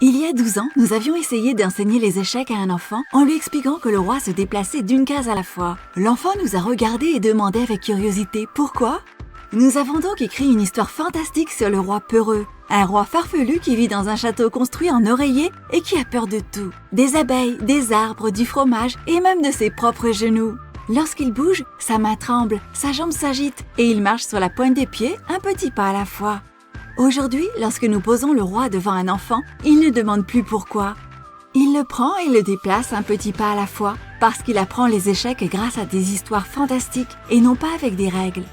Il y a 12 ans, nous avions essayé d'enseigner les échecs à un enfant en lui expliquant que le roi se déplaçait d'une case à la fois. L'enfant nous a regardés et demandé avec curiosité pourquoi. Nous avons donc écrit une histoire fantastique sur le roi peureux, un roi farfelu qui vit dans un château construit en oreiller et qui a peur de tout. Des abeilles, des arbres, du fromage et même de ses propres genoux. Lorsqu'il bouge, sa main tremble, sa jambe s'agite et il marche sur la pointe des pieds, un petit pas à la fois. Aujourd'hui, lorsque nous posons le roi devant un enfant, il ne demande plus pourquoi. Il le prend et le déplace un petit pas à la fois, parce qu'il apprend les échecs grâce à des histoires fantastiques et non pas avec des règles.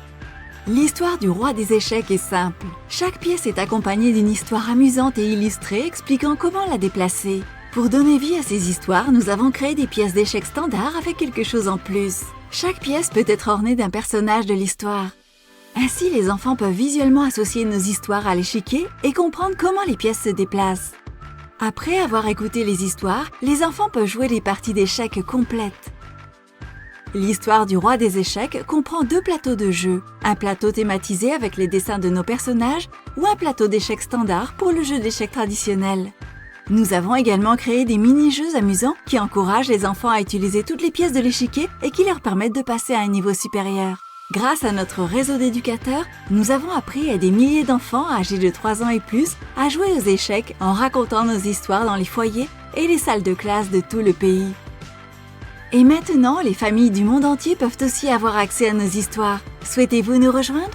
L'histoire du roi des échecs est simple. Chaque pièce est accompagnée d'une histoire amusante et illustrée expliquant comment la déplacer. Pour donner vie à ces histoires, nous avons créé des pièces d'échecs standards avec quelque chose en plus. Chaque pièce peut être ornée d'un personnage de l'histoire. Ainsi, les enfants peuvent visuellement associer nos histoires à l'échiquier et comprendre comment les pièces se déplacent. Après avoir écouté les histoires, les enfants peuvent jouer des parties d'échecs complètes. L'histoire du roi des échecs comprend 2 plateaux de jeu, un plateau thématisé avec les dessins de nos personnages ou un plateau d'échecs standard pour le jeu d'échecs traditionnel. Nous avons également créé des mini-jeux amusants qui encouragent les enfants à utiliser toutes les pièces de l'échiquier et qui leur permettent de passer à un niveau supérieur. Grâce à notre réseau d'éducateurs, nous avons appris à des milliers d'enfants âgés de 3 ans et plus à jouer aux échecs en racontant nos histoires dans les foyers et les salles de classe de tout le pays. Et maintenant, les familles du monde entier peuvent aussi avoir accès à nos histoires. Souhaitez-vous nous rejoindre ?